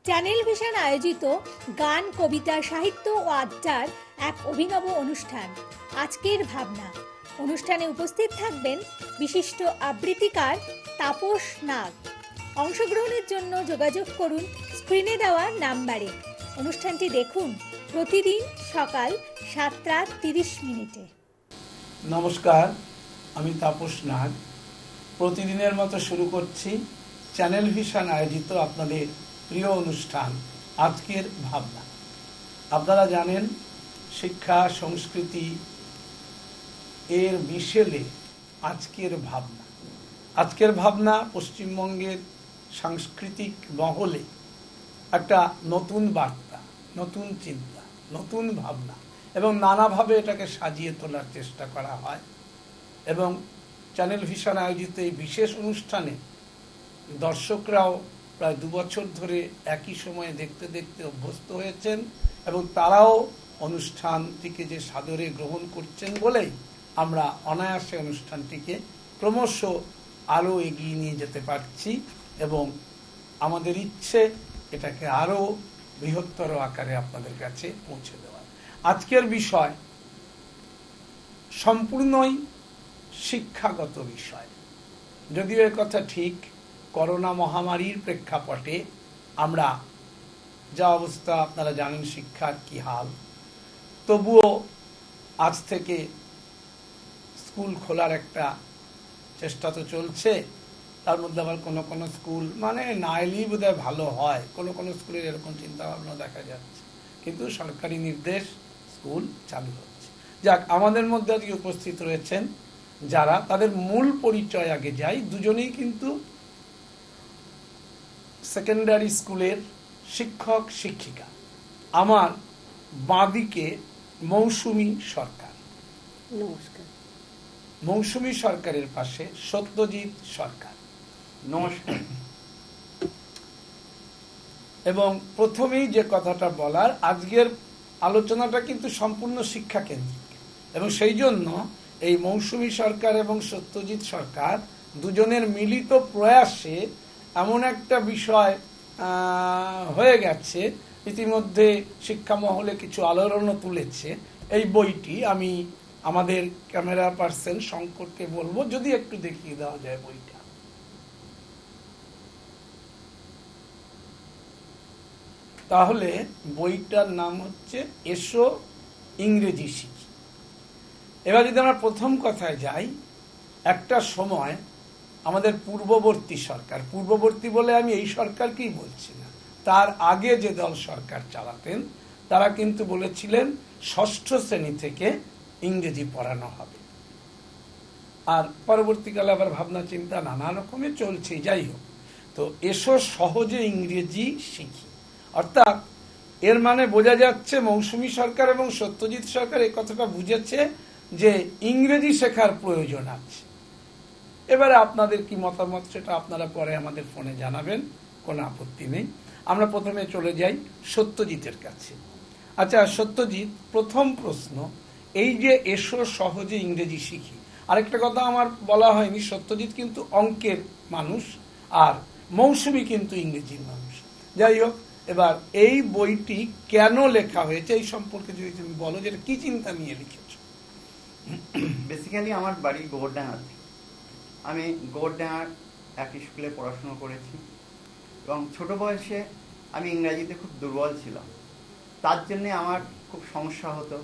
Channel vision আয়োজিত গান, কবিতা, সাহিত্য ও আড্ডার এক অভিনব অনুষ্ঠান আজকের ভাবনা। অনুষ্ঠানে উপস্থিত থাকবেন বিশিষ্ট আবৃত্তিকার তাপস নাগ। অংশগ্রহণের জন্য যোগাযোগ করুন স্ক্রিনে দেওয়া নাম্বারে। অনুষ্ঠানটি দেখুন প্রতিদিন সকাল 7:30। নমস্কার, আমি তাপস নাগ। প্রতিদিনের মতো শুরু করছি চ্যানেল ভিশন আয়োজিত আপনাদের প্রিয় অনুষ্ঠান আজকের ভাবনা। আপনারা জানেন শিক্ষা সংস্কৃতি এর মিশেলে আজকের ভাবনা। আজকের ভাবনা পশ্চিমবঙ্গের সাংস্কৃতিক মহলে একটা নতুন বার্তা, নতুন চিন্তা, নতুন ভাবনা এবং নানাভাবে এটাকে সাজিয়ে তোলার চেষ্টা করা হয়। এবং চ্যানেল ভিশন আয়োজিত এই বিশেষ অনুষ্ঠানে দর্শকরাও প্রায় 2 বছর ধরে একই সময়ে দেখতে দেখতে অভ্যস্ত হয়েছেন এবং তারাও অনুষ্ঠানটিকে যে সাদরে গ্রহণ করছেন বলেই আমরা অনায়াসে অনুষ্ঠানটিকে ক্রমশ আরও এগিয়ে নিয়ে যেতে পারছি এবং আমাদের ইচ্ছে এটাকে আরও বৃহত্তর আকারে আপনাদের কাছে পৌঁছে দেওয়া। আজকের বিষয় সম্পূর্ণই শিক্ষাগত বিষয়। যদিও এ কথা ঠিক, করোনা মহামারীর প্রেক্ষাপটে আমরা যা অবস্থা আপনারা জানেন শিক্ষার কি হাল, তবুও আজ থেকে স্কুল খোলার একটা চেষ্টা তো চলছে। তার মধ্যে আবার কোনো কোনো স্কুল মানে না এলেই বোধহয় ভালো হয়, কোনো কোনো স্কুলের এরকম চিন্তাভাবনা দেখা যাচ্ছে, কিন্তু সরকারি নির্দেশ স্কুল চালু হচ্ছে। যাক, আমাদের মধ্যে আজকে উপস্থিত রয়েছেন যারা, তাদের মূল পরিচয় আগে যাই। দুজনেই কিন্তু সেকেন্ডারি স্কুলের শিক্ষক শিক্ষিকা। আমার বাঁদিকে মৌসুমী সরকার, নমস্কার। মৌসুমী সরকারের পাশে সত্যজিৎ সরকার, নমস্কার। এবং প্রথমেই যে কথাটা বলার, আজকের আলোচনাটা কিন্তু সম্পূর্ণ শিক্ষা কেন্দ্রিক এবং সেই জন্য এই মৌসুমী সরকার এবং সত্যজিৎ সরকার দুজনের মিলিত প্রয়াসে এমন একটা বিষয় হয়ে গেছে, ইতিমধ্যে শিক্ষা মহলে কিছু আলোড়নও তুলেছে। এই বইটি আমি আমাদের ক্যামেরা পার্সন শঙ্করকে বলবো যদি একটু দেখিয়ে দেওয়া যায় বইটা। তাহলে বইটার নাম হচ্ছে এসো ইংরেজি শিখি। এবার যদি আমরা প্রথম কথায় যাই, একটা সময় আমাদের পূর্ববর্তী সরকার, পূর্ববর্তী বলে আমি এই সরকারকেই বলছি না, তার আগে যে দল সরকার চালাতেন তারা কিন্তু বলেছিলেন 6ষ্ঠ শ্রেণী থেকে ইংরেজি পড়ানো হবে। আর পরবর্তীকালে আবার ভাবনা চিন্তা নানা রকমের চলছে। যাই হোক, তো এসো সহজে ইংরেজি শিখি, অর্থাৎ এর মানে বোঝা যাচ্ছে মৌসুমী সরকার এবং সত্যজিৎ সরকার এই কথাটা বুঝেছে যে ইংরেজি শেখার প্রয়োজন আছে। এবারে আপনাদের কি মতামত সেটা আপনারা পরে আমাদের ফোনে জানাবেন, কোনো আপত্তি নেই। আমরা প্রথমে চলে যাই সত্যজিতের কাছে। আচ্ছা সত্যজিৎ, প্রথম প্রশ্ন, এই যে এসো সহজে ইংরেজি শিখি, আরেকটা কথা আমার বলা হয়নি, সত্যজিৎ কিন্তু অঙ্কের মানুষ আর মৌসুমী কিন্তু ইংরেজির মানুষ। যাই হোক, এবার এই বইটি কেন লেখা হয়েছে এই সম্পর্কে যদি তুমি বলো, যেটা কি চিন্তা নিয়ে লিখেছ। বেসিক্যালি আমার বাড়ি গোবরডাঙ্গাতে। আমি গোবরডাঙ্গার এক স্কুলে পড়াশোনা করেছি এবং ছোট বয়সে আমি ইংরাজিতে খুব দুর্বল ছিলাম। তার জন্যে আমার খুব সমস্যা হতো।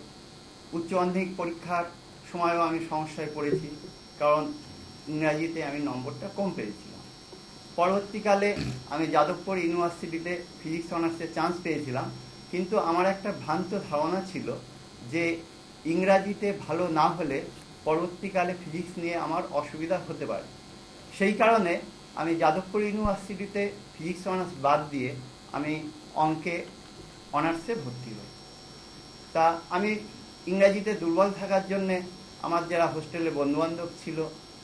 উচ্চ মাধ্যমিক পরীক্ষার সময়ও আমি সমস্যায় পড়েছি, কারণ ইংরাজিতে আমি নম্বরটা কম পেয়েছিলাম। পরবর্তীকালে আমি যাদবপুর ইউনিভার্সিটিতে ফিজিক্স অনার্সে চান্স পেয়েছিলাম, কিন্তু আমার একটা ভ্রান্ত ধারণা ছিল যে ইংরাজিতে ভালো না হলে পরবর্তীকালে ফিজিক্স নিয়ে আমার অসুবিধা হতে পারে। সেই কারণে আমি যাদবপুর ইউনিভার্সিটিতে ফিজিক্স অনার্স বাদ দিয়ে আমি অঙ্কে অনার্সে ভর্তি হই। তা আমি ইংরাজিতে দুর্বল থাকার জন্যে আমার যারা হোস্টেলে বন্ধুবান্ধব ছিল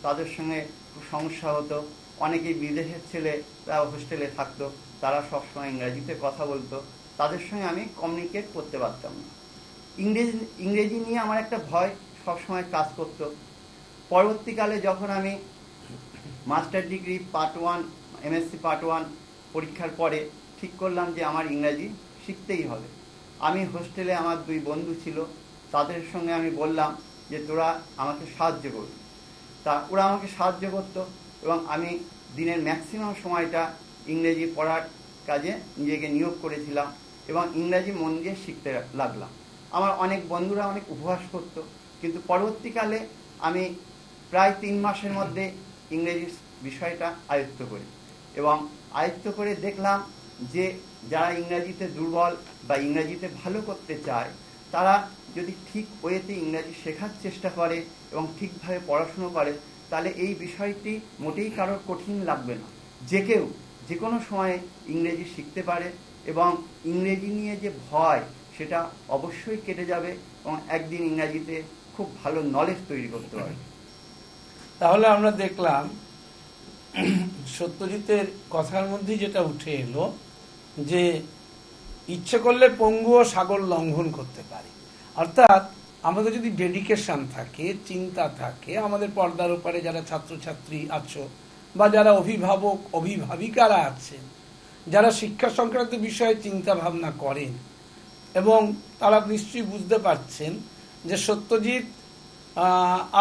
তাদের সঙ্গে খুব সমস্যা হতো। অনেকেই বিদেশের ছেলে তারা হোস্টেলে থাকতো, তারা সবসময় ইংরাজিতে কথা বলতো, তাদের সঙ্গে আমি কমিউনিকেট করতে পারতাম না। ইংরেজি নিয়ে আমার একটা ভয় সবসময় কাজ করতো। পরবর্তীকালে যখন আমি master degree part 1 MSc part 1 পরীক্ষার পরে ঠিক করলাম যে আমার ইংরাজি শিখতেই হবে। আমি হোস্টেলে আমার 2 বন্ধু ছিল, তাদের সঙ্গে আমি বললাম যে তোরা আমাকে সাহায্য করবি। তা ওরা আমাকে সাহায্য করতো এবং আমি দিনের ম্যাক্সিমাম সময়টা ইংরেজি পড়ার কাজে নিজেকে নিয়োগ করেছিলাম এবং ইংরাজি মন দিয়ে শিখতে লাগলাম। আমার অনেক বন্ধুরা অনেক উপহাস করতো, কিন্তু পরবর্তীকালে আমি প্রায় 3 মাসের মধ্যে ইংরেজি বিষয়টা আয়ত্ত করি এবং আয়ত্ত করে দেখলাম যে যারা ইংরাজিতে দুর্বল বা ইংরাজিতে ভালো করতে চায়, তারা যদি ঠিক ওয়েতে ইংরাজি শেখার চেষ্টা করে এবং ঠিকভাবে পড়াশুনো করে, তাহলে এই বিষয়টি মোটেই কারোর কঠিন লাগবে না। যে কেউ যে কোনো সময়ে ইংরেজি শিখতে পারে এবং ইংরেজি নিয়ে যে ভয়, সেটা অবশ্যই কেটে যাবে এবং একদিন ইংরাজিতে খুব ভালো নলেজ তৈরি করতে পারবে। তাহলে আমরা দেখলাম সত্যজিতের কথার মধ্যে যেটা উঠে এলো যে ইচ্ছে করলে পঙ্গুও সাগর লঙ্ঘন করতে পারে। অর্থাৎ আমাদের যদি ডেডিকেশন থাকে, চিন্তা থাকে, আমাদের পর্দার উপরে যারা ছাত্রছাত্রী আছো বা যারা অভিভাবক অভিভাবিকারা আছেন, যারা শিক্ষা সংক্রান্ত বিষয়ে চিন্তা ভাবনা করেন, এবং তারা নিশ্চয়ই বুঝতে পারছেন যে সত্যজিৎ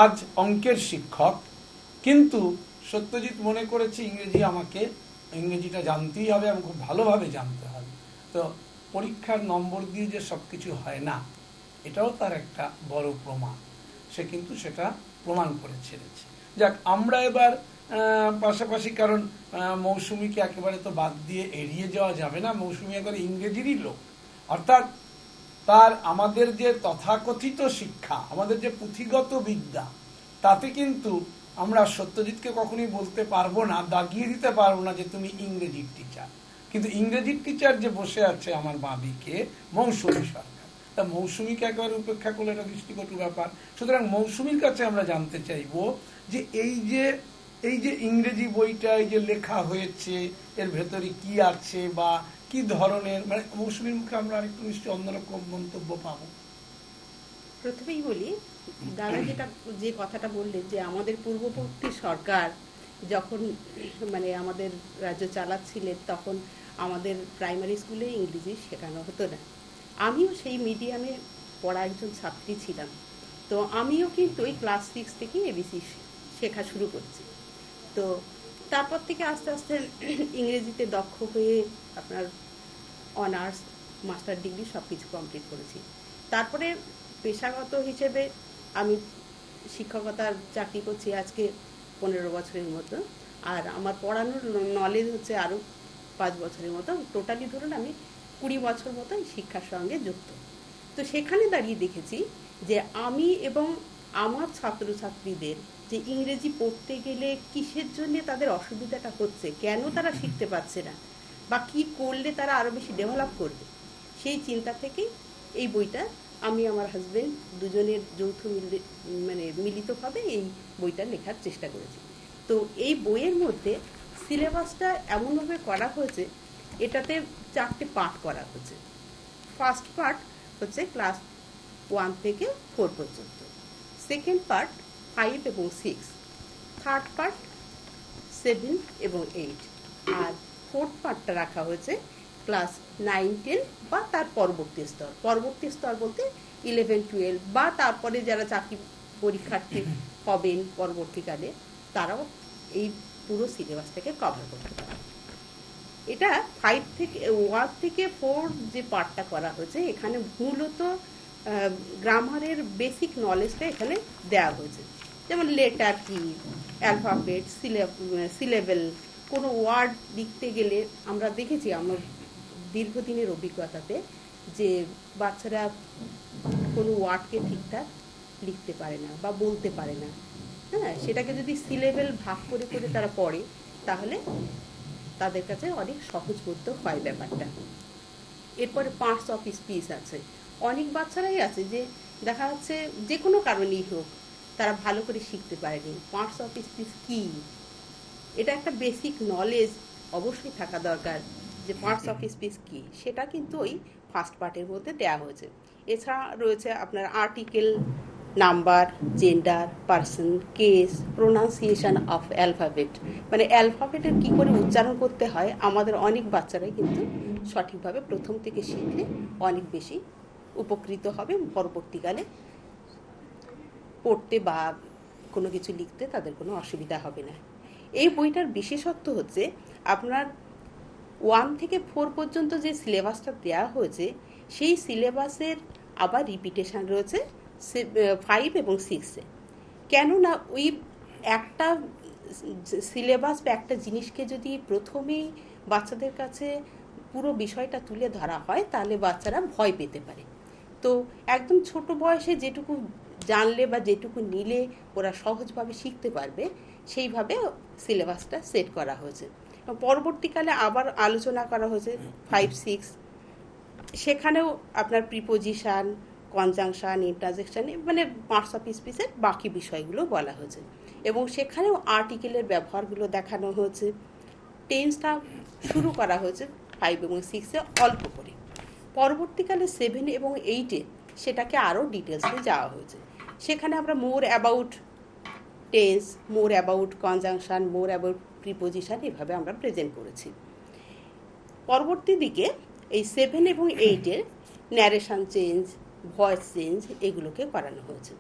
আজ অঙ্কের শিক্ষক, কিন্তু সত্যজিৎ মনে করেছে ইংরেজিটা জানতেই হবে এবং খুব ভালোভাবে জানতে হবে। তো পরীক্ষার নম্বর দিয়ে যে সব কিছু হয় না, এটাও তার একটা বড় প্রমাণ। সে কিন্তু সেটা প্রমাণ করে ছেড়েছে। যাক, আমরা এবার পাশাপাশি, কারণ মৌসুমীকে একেবারে তো বাদ দিয়ে এড়িয়ে যাওয়া যাবে না। মৌসুমী একবার ইংরেজিরই লোক, অর্থাৎ তার আমাদের যে তথাকথিত শিক্ষা, আমাদের যে পুঁথিগত বিদ্যা, তাতে কিন্তু আমরা সত্যজিৎকে কখনোই বলতে পারবো না, দাগিয়ে দিতে পারবো না যে তুমি ইংরেজির টিচার। কিন্তু ইংরেজির টিচার যে বসে আছে আমার বাঁদিকে, মৌসুমী সরকার, তা মৌসুমীকে একেবারে উপেক্ষা করলে এটা দৃষ্টিকটু ব্যাপার। সুতরাং মৌসুমীর কাছে আমরা জানতে চাইবো যে এই যে ইংরেজি বইটা এই যে লেখা হয়েছে, এর ভেতরে কি আছে বা কি ধরনের, মানে মৌসুমীর মুখে আমরা আরেকটু নিশ্চয়ই অন্যরকম মন্তব্য পাবো। প্রথমেই বলি, দাদা যে কথাটা বললেন যে আমাদের পূর্ববর্তী সরকার যখন মানে আমাদের রাজ্য চালাচ্ছিলেন, তখন আমাদের প্রাইমারি স্কুলে ইংরেজি শেখানো হতো না। আমিও সেই মিডিয়ামে পড়া একজন ছাত্রী ছিলাম। তো আমিও কিন্তু ওই ক্লাস 6 থেকে এবিসি শেখা শুরু করছি। তো তারপর থেকে আস্তে আস্তে ইংরেজিতে দক্ষ হয়ে আপনার অনার্স, মাস্টার ডিগ্রি সব কিছু কমপ্লিট করেছি। তারপরে পেশাগত হিসেবে আমি শিক্ষকতার চাকরি করছি আজকে 15 বছরের মতো, আর আমার পড়ানোর নলেজ হচ্ছে আরও 5 বছরের মতো। টোটালি ধরুন আমি 20 বছর মতো শিক্ষার সঙ্গে যুক্ত। তো সেখানে দাঁড়িয়ে দেখেছি যে আমি এবং আমার ছাত্রছাত্রীদের যে ইংরেজি পড়তে গেলে কিসের জন্য তাদের অসুবিধাটা হচ্ছে, কেন তারা শিখতে পারছে না, বা কী করলে তারা আরও বেশি ডেভেলপ করবে, সেই চিন্তা থেকে এই বইটা আমি আমার হাজব্যান্ড দুজনের মিলিতভাবে এই বইটা লেখার চেষ্টা করেছি। তো এই বইয়ের মধ্যে সিলেবাসটা এমনভাবে করা হয়েছে, এটাতে 4টে পার্ট করা হয়েছে। ফার্স্ট পার্ট হচ্ছে ক্লাস 1 থেকে 4 পর্যন্ত, সেকেন্ড পার্ট 5 এবং 6, থার্ড পার্ট 7 এবং 8, আর ফোর্থ পার্টটা রাখা হয়েছে ক্লাস 9, 10 বা তার পরবর্তী স্তর বলতে 11, 12 বা তারপরে যারা চাকরি পরীক্ষার্থী হবেন পরবর্তীকালে, তারাও এই পুরো সিলেবাসটাকে কভার করতে পারে। এটা 1 থেকে 4 যে পার্টটা করা হয়েছে, এখানে মূলত গ্রামারের বেসিক নলেজটা এখানে দেওয়া হয়েছে। যেমন লেটার কি, অ্যালফাবেট, সিলেবেল, কোনো ওয়ার্ড লিখতে গেলে আমরা দেখেছি আমার দীর্ঘদিনের অভিজ্ঞতাতে যে বাচ্চারা কোনো ওয়ার্ডকে ঠিকঠাক লিখতে পারে না বা বলতে পারে না। হ্যাঁ, সেটাকে যদি সিলেবেল ভাগ করে করে তারা পড়ে, তাহলে তাদের কাছে অনেক সহজবোধ্য হয় ব্যাপারটা। এরপরে পার্টস অফ স্পিচ আছে। অনেক বাচ্চারাই আছে যে দেখা যাচ্ছে যে কোনো কারণেই হোক তারা ভালো করে শিখতে পারেনি। পার্টস অফ স্পিচ কী, এটা একটা বেসিক নলেজ অবশ্যই থাকা দরকার যে পার্টস অফ স্পিচ কী, সেটা কিন্তু ওই ফার্স্ট পার্টের মধ্যে দেওয়া হয়েছে। এছাড়া রয়েছে আপনার article, number, gender, person, case, pronunciation of alphabet, মানে অ্যালফাবেটের কী করে উচ্চারণ করতে হয় আমাদের অনেক বাচ্চারাই কিন্তু সঠিকভাবে প্রথম থেকে শিখলে অনেক বেশি উপকৃত হবে, পরবর্তীকালে পড়তে বা কোনো কিছু লিখতে তাদের কোনো অসুবিধা হবে না। এই বইটার বিশেষত্ব হচ্ছে আপনার 1 থেকে 4 পর্যন্ত যে সিলেবাসটা দেওয়া হয়েছে সেই সিলেবাসের আবার রিপিটেশন রয়েছে 5 এবং 6-এ। কেননা ওই একটা সিলেবাস বা একটা জিনিসকে যদি প্রথমেই বাচ্চাদের কাছে পুরো বিষয়টা তুলে ধরা হয় তাহলে বাচ্চারা ভয় পেতে পারে। তো একদম ছোট বয়সে যেটুকু জানলে বা যেটুকু নিলে ওরা সহজভাবে শিখতে পারবে সেইভাবে সিলেবাসটা সেট করা হয়েছে। পরবর্তীকালে আবার আলোচনা করা হয়েছে 5-6, সেখানেও আপনার প্রিপোজিশন, কনজাংশন, ইন্টারজেকশন, মানে পার্টস অফ স্পিচের বাকি বিষয়গুলো বলা হয়েছে এবং সেখানেও আর্টিকেলের ব্যবহারগুলো দেখানো হয়েছে। টেন্সটা শুরু করা হয়েছে 5 এবং 6-এ অল্প করে। পরবর্তীকালে 7 এবং 8-এ সেটাকে আরও ডিটেলসে যাওয়া হয়েছে। সেখানে আমরা more about tense, more about conjunction, more about preposition এভাবে আমরা প্রেজেন্ট করেছি। পরবর্তী দিকে এই 7 এবং 8-এর ন্যারেশন চেঞ্জ, ভয়েস চেঞ্জ এগুলোকে করানো হয়েছে।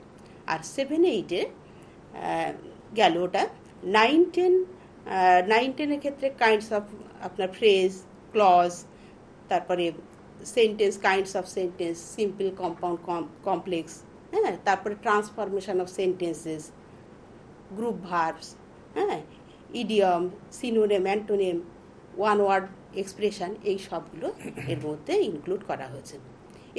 আর 7-8-এর গেল ওটা। 9-10-এর ক্ষেত্রে কাইন্ডস অফ আপনার ফ্রেজ, ক্লজ, তারপরে sentence, kinds of sentence, simple, compound, complex, হ্যাঁ, তারপরে transformation of sentences, group verbs, হ্যাঁ, idiom, synonym, antonym, one word expression, এই সবগুলো এর মধ্যে ইনক্লুড করা হয়েছে।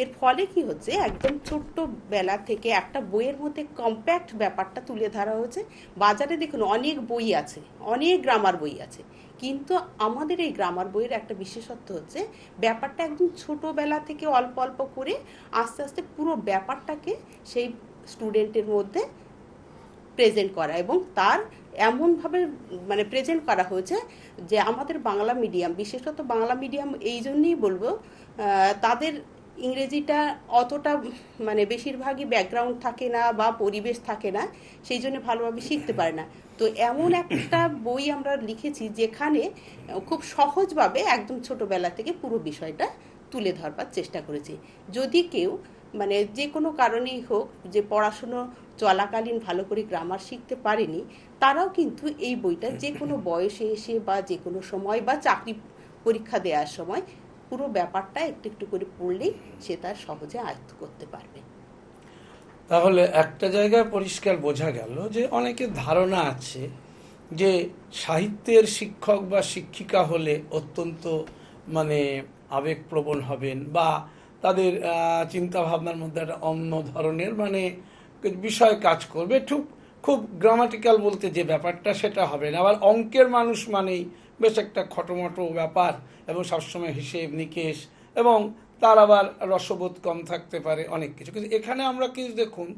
এর ফলে কি হচ্ছে, একদম ছোট্ট বেলা থেকে একটা বইয়ের মধ্যে কম্প্যাক্ট ব্যাপারটা তুলে ধরা হয়েছে। বাজারে দেখুন অনেক বই আছে, অনেক গ্রামার বই আছে, কিন্তু আমাদের এই গ্রামার বইয়ের একটা বিশেষত্ব হচ্ছে ব্যাপারটা একদম ছোটোবেলা থেকে অল্প অল্প করে আস্তে আস্তে পুরো ব্যাপারটাকে সেই স্টুডেন্টের মধ্যে প্রেজেন্ট করা, এবং তার এমনভাবে মানে প্রেজেন্ট করা হয়েছে যে আমাদের বাংলা মিডিয়াম, বিশেষত বাংলা মিডিয়াম এই জন্যই বলবো, তাদের ইংরেজিটা অতটা মানে বেশিরভাগই ব্যাকগ্রাউন্ড থাকে না বা পরিবেশ থাকে না, সেই জন্য ভালোভাবে শিখতে পারে না। তো এমন একটা বই আমরা লিখেছি যেখানে খুব সহজভাবে একদম ছোটোবেলা থেকে পুরো বিষয়টা তুলে ধরবার চেষ্টা করেছি। যদি কেউ মানে যে কোনো কারণেই হোক যে পড়াশুনো চলাকালীন ভালো করে গ্রামার শিখতে পারেনি, তারাও কিন্তু এই বইটা যে কোনো বয়সে এসে বা যে কোনো সময় বা চাকরি পরীক্ষা দেওয়ার সময় পুরো ব্যাপারটা একটু একটু করে পড়লেই সে তার সহজে আয়ত্ত করতে পারবে। তাহলে একটা জায়গায় পরিষ্কার বোঝা গেল যে অনেকের ধারণা আছে যে সাহিত্যের শিক্ষক বা শিক্ষিকা হলে অত্যন্ত মানে আবেগপ্রবণ হবেন বা তাদের চিন্তা ভাবনার মধ্যে একটা অন্য ধরনের মানে বিষয় কাজ করবে, খুব গ্রামাটিক্যাল বলতে যে ব্যাপারটা সেটা হবে না। আবার অঙ্কের মানুষ মানেই বেশ একটা খটোমটো ব্যাপার এবং সবসময় হিসেব নিকেশ, এবং তার আবার রসবোধ কম থাকতে পারে, অনেক কিছু। কিন্তু এখানে আমরা কি দেখুন,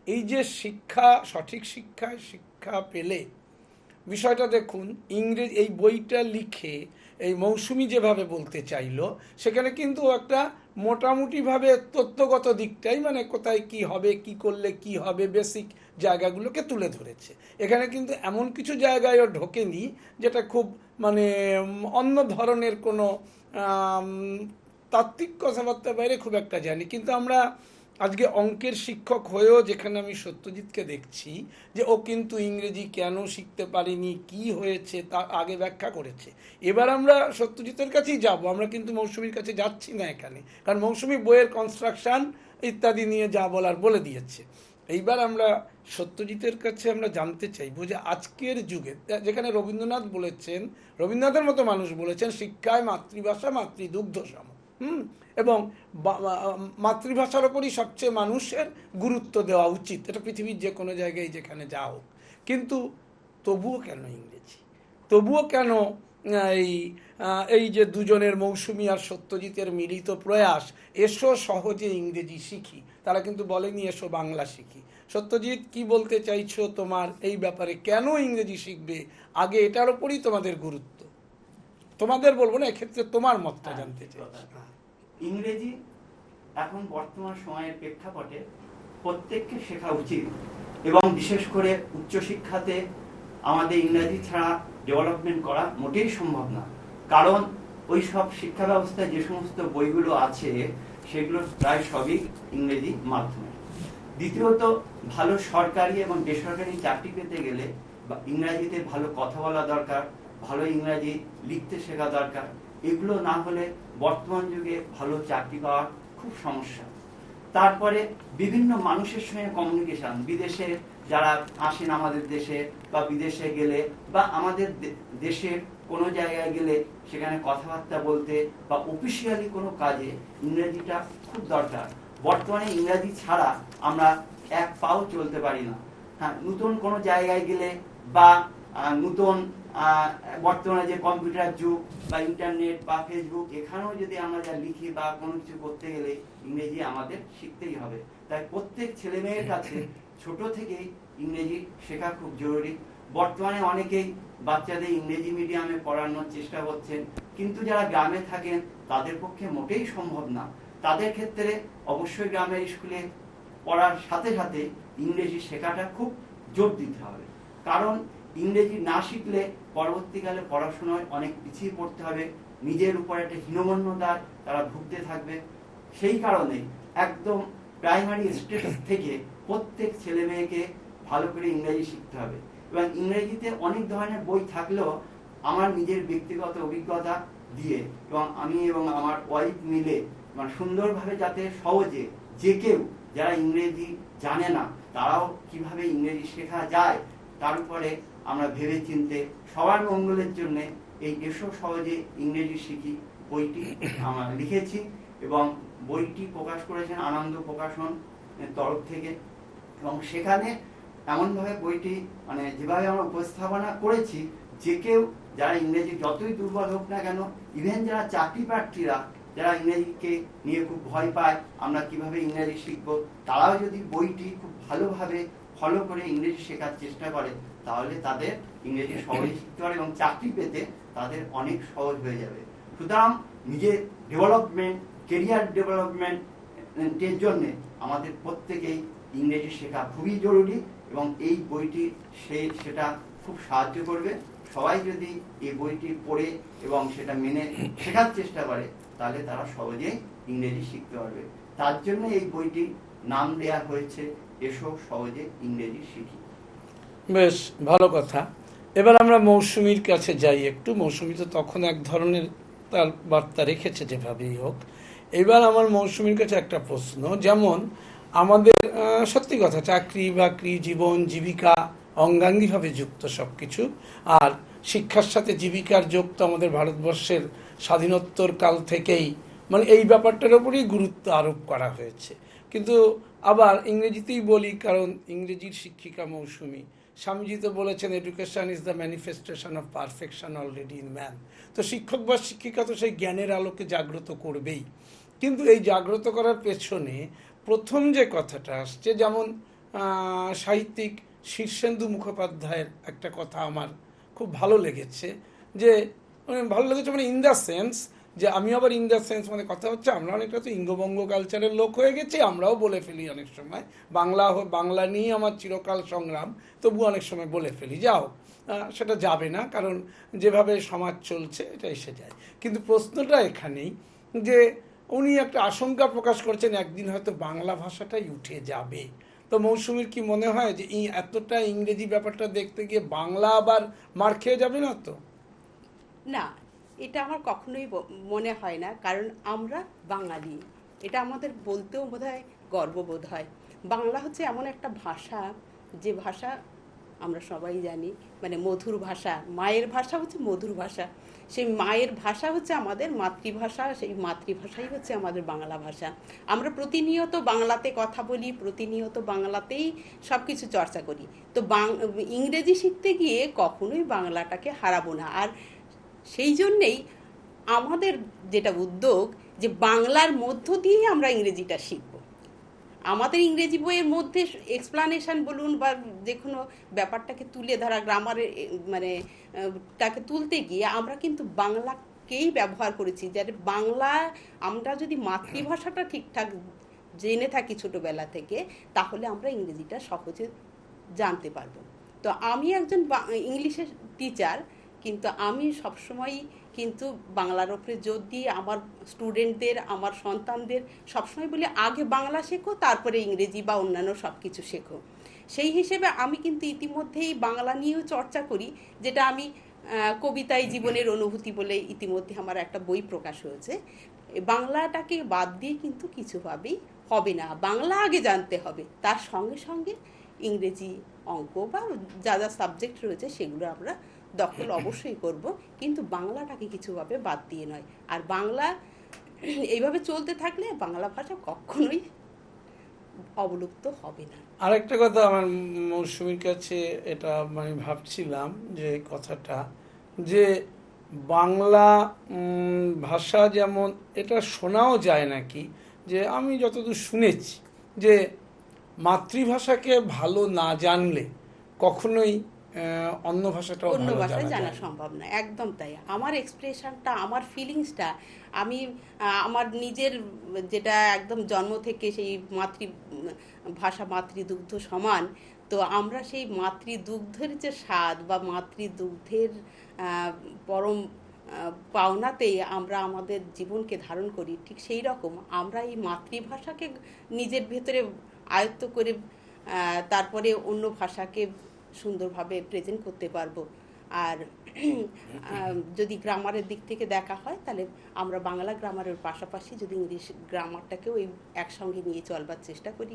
এই যে শিক্ষা, সঠিক শিক্ষা পেলে বিষয়টা দেখুন, ইংরেজি এই বইটা লিখে এই মৌসুমী যেভাবে বলতে চাইলো, সেখানে কিন্তু একটা মোটামুটিভাবে তত্ত্বগত দিকটাই মানে কোথায় কি হবে, কি করলে কি হবে, বেসিক জায়গাগুলোকে তুলে ধরেছে। এখানে কিন্তু এমন কিছু জায়গায়ও ঢোকেনি যেটা খুব মানে অন্য ধরনের কোনো তাত্ত্বিক কথাবার্তার বাইরে খুব একটা জানি। কিন্তু আমরা আজকে অঙ্কের শিক্ষক হয়েও যেখানে আমি সত্যজিৎকে দেখছি যে ও কিন্তু ইংরেজি কেন শিখতে পারেনি, কি হয়েছে তা আগে ব্যাখ্যা করেছে। এবার আমরা সত্যজিতের কাছেই যাব, আমরা কিন্তু মৌসুমীর কাছে যাচ্ছি না এখানে, কারণ মৌসুমী বইয়ের কনস্ট্রাকশন ইত্যাদি নিয়ে যা বলার বলে দিয়েছে। এইবার আমরা সত্যজিতের কাছে আমরা জানতে চাইবো যে আজকের যুগে যেখানে রবীন্দ্রনাথ বলেছেন, রবীন্দ্রনাথের মতো মানুষ বলেছেন, শিক্ষায় মাতৃভাষা মাতৃদুগ্ধ সম, এবং মাতৃভাষার ওপরই সবচেয়ে মানুষের গুরুত্ব দেওয়া উচিত, এটা পৃথিবীর যে কোনো জায়গায় যেখানে যা হোক। কিন্তু তবুও কেন ইংরেজি, তবুও কেন এই যে দুজনের মৌসুমী আর সত্যজিতের মিলিত প্রয়াস, এসো সহজে ইংরেজি শিখি, তারা কিন্তু বলেনি এসো বাংলা শিখি। সত্যজিৎ, কি বলতে চাইছো তোমার এই ব্যাপারে, কেন ইংরেজি শিখবে, আগে এটার ওপরই তোমাদের গুরুত্ব? তোমাদের বলবো না, এক্ষেত্রে তোমার মতটা জানতে চাইছি। ইংরেজি এখন বর্তমান সময়ের প্রেক্ষাপটে প্রত্যেককে শেখা উচিত, এবং বিশেষ করে উচ্চশিক্ষাতে আমাদের ইংরেজি ছাড়া ডেভেলপমেন্ট করা মোটেই সম্ভব না। কারণ ওই সব শিক্ষা ব্যবস্থায় যে সমস্ত বইগুলো আছে সেগুলো প্রায় সবই ইংরেজি মাধ্যমে। দ্বিতীয়ত, ভালো সরকারি এবং বেসরকারি চাকরি পেতে গেলে ইংরাজিতে ভালো কথা বলা দরকার, ভালো ইংরাজি লিখতে শেখা দরকার। এগুলো না হলে বর্তমান যুগে ভালো চাকরি পাওয়া খুব সমস্যা। তারপরে বিভিন্ন মানুষের সঙ্গে কমিউনিকেশন, বিদেশে যারা আসেন আমাদের দেশে বা বিদেশে গেলে বা আমাদের দেশের কোনো জায়গায় গেলে সেখানে কথাবার্তা বলতে বা অফিসিয়ালি কোনো কাজে ইংরেজিটা খুব দরকার। বর্তমানে ইংরাজি ছাড়া আমরা এক পাও চলতে পারি না। হ্যাঁ, নতুন কোনো জায়গায় গেলে বা নতুন বর্তমানে যে কম্পিউটার যুগ বা ইন্টারনেট বা ফেসবুক, এখানেও যদি আমরা যা লিখি বা কোনো কিছু করতে গেলে ইংরেজি আমাদের শিখতেই হবে। তাই প্রত্যেক ছেলে মেয়ের কাছে ছোট থেকেই ইংরেজি শেখা খুব জরুরি। বর্তমানে অনেকেই বাচ্চাদের ইংরেজি মিডিয়ামে পড়ানোর চেষ্টা করছেন, কিন্তু যারা গ্রামে থাকেন তাদের পক্ষে মোটেই সম্ভব না। তাদের ক্ষেত্রে অবশ্যই গ্রামের স্কুলে পড়ার সাথে সাথে ইংরেজি শেখাটা খুব জোর দিতে হবে। কারণ ইংরেজি না শিখলে পরবর্তীকালে পড়াশোনায় অনেক পিছিয়ে পড়তে হবে, নিজের উপর একটা হীনমন্যতায় তারা ভুগতে থাকবে। সেই কারণে একদম প্রাইমারি স্টেজ থেকে প্রত্যেক ছেলে মেয়েকে ভালো করে ইংরেজি শিখতে হবে। এবং ইংরেজিতে অনেক ধরনের বই থাকলেও আমার নিজের ব্যক্তিগত অভিজ্ঞতা দিয়ে এবং আমি এবং আমার ওয়াইফ মিলে সুন্দরভাবে যাতে সহজে যে কেউ যারা ইংরেজি জানে না তারাও কিভাবে ইংরেজি শেখা যায় তার উপরে আমরা ভেবে চিনতে সবার মঙ্গলের জন্য এই এসো সহজে ইংরেজি শিখি বইটি আমরা লিখেছি এবং বইটি প্রকাশ করেছেন আনন্দ প্রকাশন তরফ থেকে। এবং সেখানে এমনভাবে বইটি যেভাবে আমরা উপস্থাপনা করেছি, যে কেউ যারা ইংরেজি যতই দুর্বল হোক না কেন, ইভেন যারা চাকরি প্রার্থীরা যারা ইংরেজিকে নিয়ে খুব ভয় পায় আমরা কিভাবে ইংরেজি শিখব, তারাও যদি বইটি খুব ভালোভাবে ফলো করে ইংরেজি শেখার চেষ্টা করে তাহলে তাদের ইংরেজি সহজে শিখতে পারে এবং চাকরি পেতে তাদের অনেক সহজ হয়ে যাবে। সুতরাং নিজের ডেভেলপমেন্ট, কেরিয়ার ডেভেলপমেন্টের জন্য আমাদের প্রত্যেকেই ইংরেজি শেখা খুবই জরুরি এবং এই বইটি সেটা খুব সাহায্য করবে। সবাই যদি এই বইটি পড়ে এবং সেটা মেনে শেখার চেষ্টা করে তাহলে তারা সহজেই ইংরেজি শিখতে পারবে। তার জন্য এই বইটির নাম দেয়া হয়েছে এসো সহজে ইংরেজি শিখি। বেশ ভালো কথা। এবার আমরা মৌসুমীর কাছে যাই একটু। মৌসুমী তো তখন এক ধরনের তার বার্তা রেখেছে যেভাবেই হোক। এবার আমার মৌসুমীর কাছে একটা প্রশ্ন, যেমন আমাদের সত্যি কথা চাকরি বাকরি জীবন জীবিকা অঙ্গাঙ্গিভাবে যুক্ত সব কিছু, আর শিক্ষার সাথে জীবিকার যোগ তো আমাদের ভারতবর্ষের স্বাধীনোত্তর কাল থেকেই এই ব্যাপারটার উপরেই গুরুত্ব আরোপ করা হয়েছে। কিন্তু আবার ইংরেজিতেই বলি, কারণ ইংরেজির শিক্ষিকা মৌসুমী। স্বামীজি তো বলেছেন education is the manifestation of perfection already in man. তো শিক্ষক বা শিক্ষিকা তো সেই জ্ঞানের আলোকে জাগ্রত করবেই, কিন্তু এই জাগ্রত করার পেছনে প্রথম যে কথাটা আসছে, যেমন সাহিত্যিক শীর্ষেন্দু মুখোপাধ্যায়ের একটা কথা আমার খুব ভালো লেগেছে, যে ইন দ্য সেন্স যে আমি আবার ইন দ্য সেন্স কথা হচ্ছে আমরা অনেকটা তো ইঙ্গবঙ্গ কালচারের লোক হয়ে গেছি, আমরাও বলে ফেলি অনেক সময় বাংলা নিয়ে আমার চিরকাল সংগ্রাম, তবু অনেক সময় বলে ফেলি। যাও সেটা যাবে না, কারণ যেভাবে সমাজ চলছে এটা এসে যায়। কিন্তু প্রশ্নটা এখানেই যে উনি একটা আশঙ্কা প্রকাশ করছেন একদিন হয়তো বাংলা ভাষাটাই উঠে যাবে। তো মৌসুমীর কি মনে হয় যে এতটা ইংরেজি ব্যাপারটা দেখতে গিয়ে বাংলা আবার মার খেয়ে যাবে না? তো না, এটা আমার কখনোই মনে হয় না, কারণ আমরা বাঙালি, এটা আমাদের বলতেও বোধহয় গর্ববোধ হয়। বাংলা হচ্ছে এমন একটা ভাষা, যে ভাষা আমরা সবাই জানি মধুর ভাষা, মায়ের ভাষা হচ্ছে মধুর ভাষা। সেই মায়ের ভাষা হচ্ছে আমাদের মাতৃভাষা, সেই মাতৃভাষাই হচ্ছে আমাদের বাংলা ভাষা। আমরা প্রতিনিয়ত বাংলাতে কথা বলি, প্রতিনিয়ত বাংলাতেই সব কিছু চর্চা করি। তো ইংরেজি শিখতে গিয়ে কখনোই বাংলাটাকে হারাবো না। আর সেই জন্যেই আমাদের যেটা উদ্যোগ, যে বাংলার মধ্য দিয়ে আমরা ইংরেজিটা শিখব। আমাদের ইংরেজি বইয়ের মধ্যে এক্সপ্লানেশন বলুন বা যে কোনো ব্যাপারটাকে তুলে ধরা, গ্রামারের তাকে তুলতে গিয়ে আমরা কিন্তু বাংলাকেই ব্যবহার করেছি। যাতে বাংলা আমরা যদি মাতৃভাষাটা ঠিকঠাক জেনে থাকি ছোটোবেলা থেকে, তাহলে আমরা ইংরেজিটা সহজে জানতে পারবো। তো আমি একজন ইংলিশের টিচার, কিন্তু আমি সবসময় কিন্তু বাংলার ওপরে জোর দিয়ে আমার স্টুডেন্টদের, আমার সন্তানদের সবসময় বলি আগে বাংলা শেখো, তারপরে ইংরেজি বা অন্যান্য সব কিছু শেখো। সেই হিসেবে আমি কিন্তু ইতিমধ্যেই বাংলা নিয়েও চর্চা করি, যেটা আমি কবিতায় জীবনের অনুভূতি বলে ইতিমধ্যে আমার একটা বই প্রকাশ হয়েছে। বাংলাটাকে বাদ দিয়ে কিন্তু কিছুভাবেই হবে না, বাংলা আগে জানতে হবে, তার সঙ্গে সঙ্গে ইংরেজি, অঙ্ক বা যা যা সাবজেক্ট রয়েছে সেগুলো আমরা দখল অবশ্যই করব, কিন্তু বাংলাটাকে কিছুভাবে বাদ দিয়ে নয়। আর বাংলা এইভাবে চলতে থাকলে বাংলা ভাষা কখনোই অবলুপ্ত হবে না। আরেকটা কথা আমার মৌসুমীর কাছে এটা মানে ভাবছিলাম যে কথাটা, যে বাংলা ভাষা যেমন এটা শোনাও যায় নাকি, যে আমি যতদূর শুনেছি যে মাতৃভাষাকে ভালো না জানলে কখনোই অন্য ভাষাটাও অন্য ভালো ভাষায় জানা জানা যায় না। সম্ভব না, একদম তাই। আমার এক্সপ্রেশনটা, আমার ফিলিংসটা, আমি আমার নিজের যেটা একদম জন্ম থেকে সেই ভাষা মাতৃদুগ্ধ সমান, তো আমরা সেই মাতৃদুগ্ধের যে স্বাদ বা মাতৃদুগ্ধের পরম পাওনাতেই আমরা আমাদের জীবনকে ধারণ করি, ঠিক সেই রকম আমরা এই মাতৃভাষাকে নিজের ভেতরে আয়ত্ত করে তারপরে অন্য ভাষাকে সুন্দরভাবে প্রেজেন্ট করতে পারবো। আর যদি গ্রামারের দিক থেকে দেখা হয়, তাহলে আমরা বাংলা গ্রামারের পাশাপাশি যদি ইংলিশ গ্রামারটাকেও ওই একসঙ্গে নিয়ে চলবার চেষ্টা করি,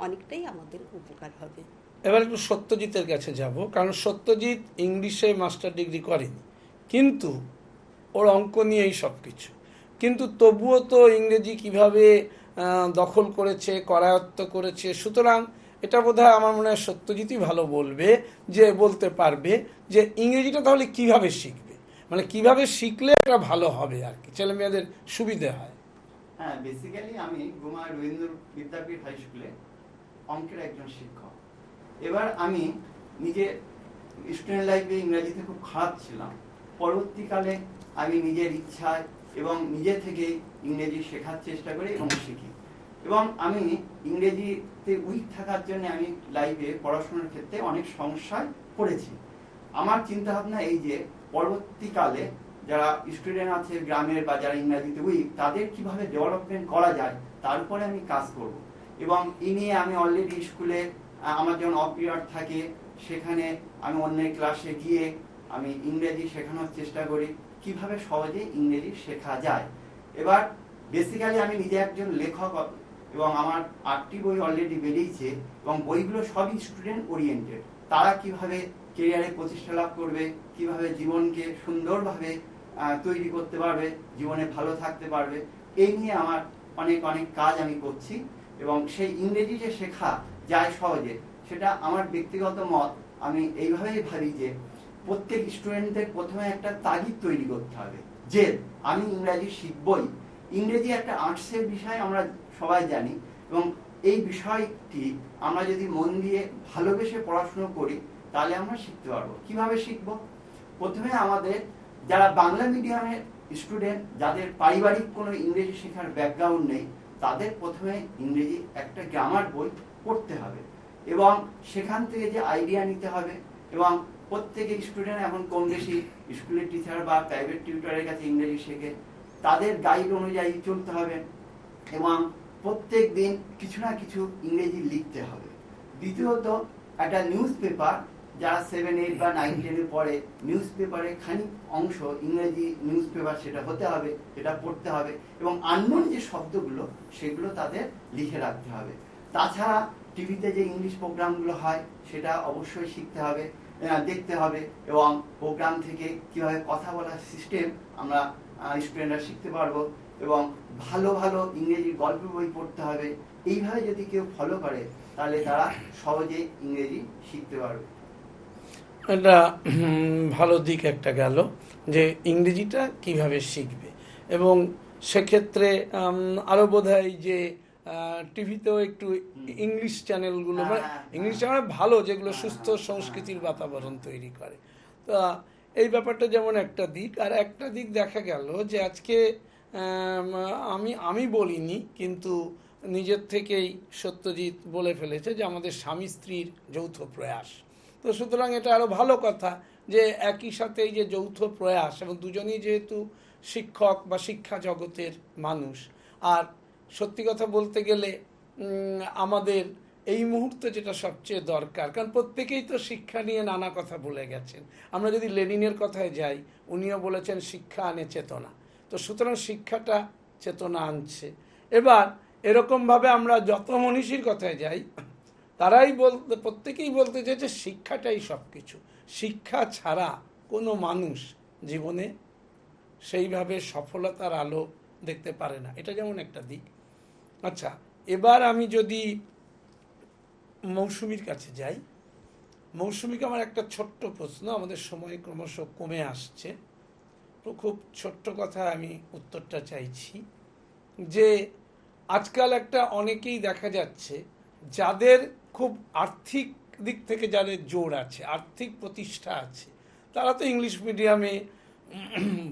অনেকটাই আমাদের উপকার হবে। এবার একটু সত্যজিতের কাছে যাব, কারণ সত্যজিৎ ইংলিশে মাস্টার ডিগ্রি করেনি, কিন্তু ওর অঙ্ক নিয়েই সব কিছু, কিন্তু তবুও তো ইংরেজি কিভাবে দখল করেছে, করায়ত্ত করেছে। সুতরাং এটা বোধহয় আমার মনে হয় সত্যজিৎই ভালো বলবে, যে বলতে পারবে যে ইংরেজিটা তাহলে কিভাবে শিখবে, মানে কিভাবে শিখলে এটা ভালো হবে আর কি, ছেলে মেয়েদের সুবিধে হয়। হ্যাঁ, বেসিক্যালি আমি গুমা রবীন্দ্র বিদ্যাপীঠ হাই স্কুলে অঙ্কের একজন শিক্ষক। এবার আমি নিজে স্টুডেন্ট লাইফে ইংরেজিতে খুব খারাপ ছিলাম। পরবর্তীকালে আমি নিজের ইচ্ছায় এবং নিজে থেকে ইংরেজি শেখার চেষ্টা করি এবং শিখি। এবং আমি ইংরেজিতে উইক থাকার জন্য আমি লাইফে পড়াশোনার ক্ষেত্রে অনেক সমস্যায় পড়েছি। আমার চিন্তা ভাবনা এই যে পরবর্তীকালে যারা স্টুডেন্ট আছে গ্রামের বা যারা ইংরেজিতে উইক, তাদের কিভাবে ডেভেলপমেন্ট করা যায় তার উপরে আমি কাজ করব। এবং এই নিয়ে আমি অলরেডি স্কুলে আমার যখন অফ পিরিয়ড থাকে সেখানে আমি অন্যের ক্লাসে গিয়ে আমি ইংরেজি শেখানোর চেষ্টা করি, কিভাবে সহজে ইংরেজি শেখা যায়। এবার বেসিক্যালি আমি নিজে একজন লেখক এবং আমার 8টি বই অলরেডি বেরিয়েছে এবং বইগুলো সবই স্টুডেন্ট ওরিয়েন্টেড। তারা কিভাবে কেরিয়ারে প্রতিষ্ঠা লাভ করবে, কিভাবে জীবনকে সুন্দরভাবে তৈরি করতে পারবে, জীবনে ভালো থাকতে পারবে, এই নিয়ে আমার অনেক অনেক কাজ আমি করছি। এবং সেই ইংরেজি যে শেখা যায় সহজে, সেটা আমার ব্যক্তিগত মত। আমি এইভাবেই ভাবি যে প্রত্যেক স্টুডেন্টদের প্রথমে একটা তাগিদ তৈরি করতে হবে যে আমি ইংরেজি শিখবই। ইংরেজি একটা আর্টসের বিষয়, আমরা সবাই জানি, এবং এই বিষয়টি আমরা যদি মন দিয়ে ভালোবেসে পড়াশোনা করি তাহলে আমরা শিখতে পারবো। কিভাবে শিখবো? প্রথমে আমাদের যারা বাংলা মিডিয়ামের স্টুডেন্ট, যাদের পারিবারিক কোনো ইংরেজি শেখার ব্যাকগ্রাউন্ড নেই, তাদের প্রথমে ইংরেজি একটা গ্রামার বই পড়তে হবে এবং সেখান থেকে যে আইডিয়া নিতে হবে। এবং প্রত্যেক স্টুডেন্ট এখন কম বেশি স্কুলের টিচার বা প্রাইভেট টিউটরের কাছে ইংরেজি শেখে, তাদের গাইড অনুযায়ী চলতে হবে এবং প্রত্যেক দিন কিছু না কিছু ইংরেজি লিখতে হবে। দ্বিতীয়ত, একটা নিউজ পেপার, যারা 7, 8 বা 9, 10 পড়ে, নিউজ পেপারে খানিক অংশ ইংরেজি নিউজ পেপার সেটা হতে হবে, সেটা পড়তে হবে এবং আননোন যে শব্দগুলো সেগুলো তাদের লিখে রাখতে হবে। তাছাড়া টিভিতে যে ইংলিশ প্রোগ্রামগুলো হয় সেটা অবশ্যই শিখতে হবে, দেখতে হবে এবং প্রোগ্রাম থেকে কিভাবে কথা বলার সিস্টেম আমরা স্টুডেন্টরা শিখতে পারবো এবং ভালো ভালো ইংরেজি গল্প বই পড়তে হবে। এইভাবে যদি কেউ ফলো করে তাহলে তারা সহজে ইংরেজি শিখতে পারবে। এটা ভালো দিক একটা গেল, যে ইংরেজিটা কিভাবে শিখবে। এবং সেক্ষেত্রে আরও বোধহয় যে টিভিতেও একটু ইংলিশ চ্যানেলগুলো, মানে ইংলিশ চ্যানেল ভালো, যেগুলো সুস্থ সংস্কৃতির বাতাবরণ তৈরি করে। তো এই ব্যাপারটা যেমন একটা দিক। আর একটা দিক দেখা গেল যে আজকে আমি বলিনি, কিন্তু নিজের থেকেই সত্যজিৎ বলে ফেলেছে যে আমাদের স্বামী স্ত্রীর যৌথ প্রয়াস। তো সুতরাং এটা আরও ভালো কথা, যে একই সাথে এই যে যৌথ প্রয়াস, এবং দুজনেই যেহেতু শিক্ষক বা শিক্ষা জগতের মানুষ, আর সত্যি কথা বলতে গেলে আমাদের এই মুহূর্তে যেটা সবচেয়ে দরকার, কারণ প্রত্যেকেই তো শিক্ষা নিয়ে নানা কথা বলে গেছেন। আমরা যদি লেনিনের কথায় যাই, উনিও বলেছেন শিক্ষা আনে চেতনা। তো সুতরাং শিক্ষাটা চেতনা আনছে। এবার এরকমভাবে আমরা যত মনীষীর কথায় যাই, তারাই প্রত্যেকেই বলতে চাইছে শিক্ষাটাই সব কিছু। শিক্ষা ছাড়া কোনো মানুষ জীবনে সেইভাবে সফলতার আলো দেখতে পারে না। এটা যেমন একটা দিক। আচ্ছা, এবার আমি যদি মৌসুমীর কাছে যাই, মৌসুমীকে আমার একটা ছোট্ট প্রশ্ন, আমাদের সময় ক্রমশ কমে আসছে, তো খুব ছোট্ট কথা আমি উত্তরটা চাইছি। যে আজকাল একটা অনেকেই দেখা যাচ্ছে যাদের খুব আর্থিক দিক থেকে যাদের জোর আছে, আর্থিক প্রতিষ্ঠা আছে, তারা তো ইংলিশ মিডিয়ামে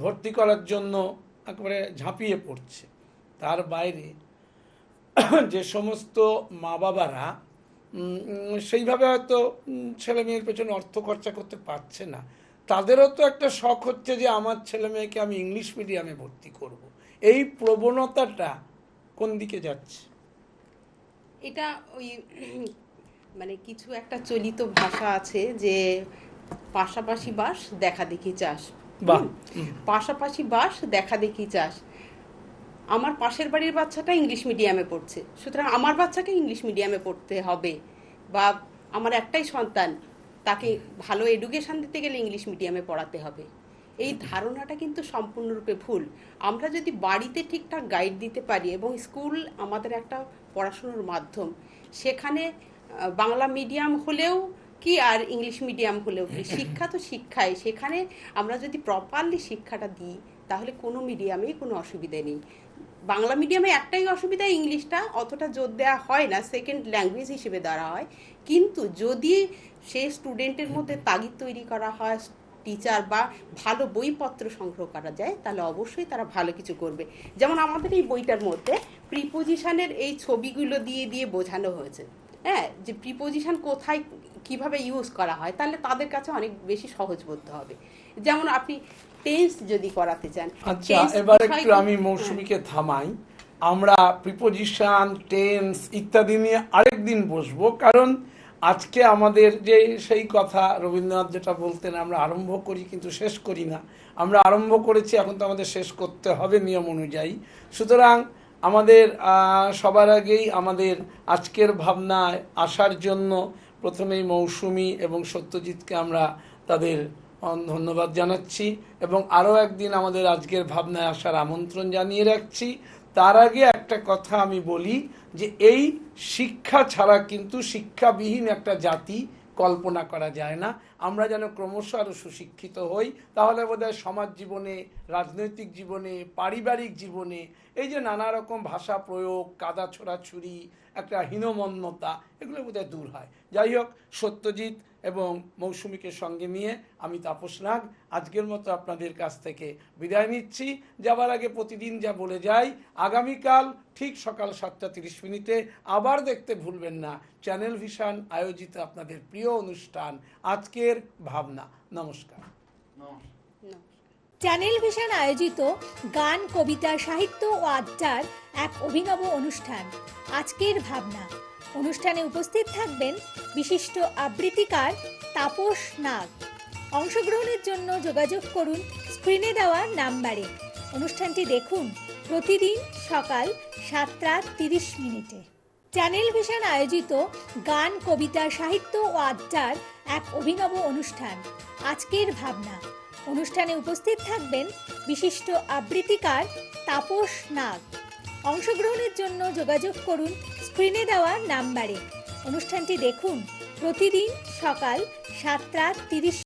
ভর্তি করার জন্য একেবারে ঝাঁপিয়ে পড়ছে। তার বাইরে যে সমস্ত মা বাবারা সেইভাবে হয়তো ছেলে মেয়ের পেছনে অর্থ খরচা করতে পারছে না, তাদেরও তো একটা শখ হচ্ছে যে আমার ছেলে মেয়েকে আমি ইংলিশ মিডিয়ামে ভর্তি করব। এই প্রবণতাটা কোন দিকে যাচ্ছে? এটা ওই মানে কিছু একটা চলিত ভাষা আছে যে পাশাপাশি বাস দেখা দেখি চাষ। বাহ, পাশাপাশি বাস দেখা দেখি চাষ। আমার পাশের বাড়ির বাচ্চাটা ইংলিশ মিডিয়ামে পড়ছে, সুতরাং আমার বাচ্চাকে ইংলিশ মিডিয়ামে পড়তে হবে, বা আমার একটাই সন্তান, তাকে ভালো এডুকেশন দিতে গেলে ইংলিশ মিডিয়ামে পড়াতে হবে। এই ধারণাটা কিন্তু সম্পূর্ণরূপে ভুল। আমরা যদি বাড়িতে ঠিকঠাক গাইড দিতে পারি, এবং স্কুল আমাদের একটা পড়াশুনোর মাধ্যম, সেখানে বাংলা মিডিয়াম হলেও কি আর ইংলিশ মিডিয়াম হলেও কি, শিক্ষা তো শিক্ষাই। সেখানে আমরা যদি প্রপারলি শিক্ষাটা দিই, তাহলে কোনো মিডিয়ামেই কোনো অসুবিধে নেই। বাংলা মিডিয়ামে একটাই অসুবিধা, ইংলিশটা অতটা জোর দেওয়া হয় না, সেকেন্ড ল্যাঙ্গুয়েজ হিসেবে ধরা হয়। কিন্তু যদি সেই স্টুডেন্টের মধ্যে তাগিদ তৈরি করা হয়, টিচার বা ভালো বইপত্র সংগ্রহ করা যায়, তাহলে অবশ্যই তারা ভালো কিছু করবে। যেমন আমাদের এই বইটার মধ্যে প্রিপোজিশনের এই ছবিগুলো দিয়ে দিয়ে বোঝানো হয়েছে, হ্যাঁ, যে প্রিপোজিশন কোথায় কিভাবে ইউজ করা হয়, তাহলে তাদের কাছে অনেক বেশি সহজবোধ্য হবে। যেমন আপনি টেন্স যদি করাতে চান। আচ্ছা, এবার একটু আমি মৌসুমীকে থামাই। আমরা প্রিপোজিশন, টেন্স ইত্যাদি নিয়ে আরেকদিন বসবো, কারণ আজকে আমাদের যে সেই কথা রবীন্দ্রনাথ যেটা বলতেন, আমরা আরম্ভ করি কিন্তু শেষ করি না। আমরা আরম্ভ করেছি, এখন তো আমাদের শেষ করতে হবে নিয়ম অনুযায়ী। সুতরাং আমাদের সবার আগেই আমাদের আজকের ভাবনায় আসার জন্য প্রথমেই মৌসুমী এবং সত্যজিৎকে আমরা তাদের ধন্যবাদ জানাচ্ছি, এবং আরও একদিন আমাদের আজকের ভাবনায় আসার আমন্ত্রণ জানিয়ে রাখছি। তার আগে একটা কথা আমি বলি, যে এই শিক্ষা ছাড়া কিন্তু শিক্ষাবিহীন একটা জাতি কল্পনা করা যায় না। আমরা যেন ক্রমশ আরও সুশিক্ষিত হই, তাহলে বোধহয় সমাজ জীবনে, রাজনৈতিক জীবনে, পারিবারিক জীবনে এই যে নানা রকম ভাষা প্রয়োগ, কাদা ছোড়াছুরি, একটা হীনমন্যতা, এগুলো বোধহয় দূর হয়। যাই হোক, সত্যজিৎ এবং মৌসুমীকে সঙ্গে নিয়ে আমি তাপস নাগ আজকের মতো আপনাদের কাছ থেকে বিদায় নিচ্ছি। যাবার আগে প্রতিদিন যা বলে যাই, আগামীকাল ঠিক সকাল 7:30 আবার দেখতে ভুলবেন না চ্যানেল ভিশন আয়োজিত আপনাদের প্রিয় অনুষ্ঠান আজকের ভাবনা। নমস্কার। চ্যানেল ভিশন আয়োজিত গান, কবিতা, সাহিত্য ও আড্ডার এক অভিনব অনুষ্ঠান আজকের ভাবনা। অনুষ্ঠানে উপস্থিত থাকবেন বিশিষ্ট আবৃত্তিকার তাপস নাগ। অংশগ্রহণের জন্য যোগাযোগ করুন স্ক্রিনে দেওয়া নাম্বারে। অনুষ্ঠানটি দেখুন প্রতিদিন সকাল 7:30। চ্যানেল ভিশন আয়োজিত গান, কবিতা, সাহিত্য ও আড্ডার এক অভিনব অনুষ্ঠান আজকের ভাবনা। অনুষ্ঠানে উপস্থিত থাকবেন বিশিষ্ট আবৃত্তিকার তাপস নাগ। অংশগ্রহণের জন্য যোগাযোগ করুন স্ক্রিনে দেওয়া নাম্বারে। অনুষ্ঠানটি দেখুন প্রতিদিন সকাল 7:30।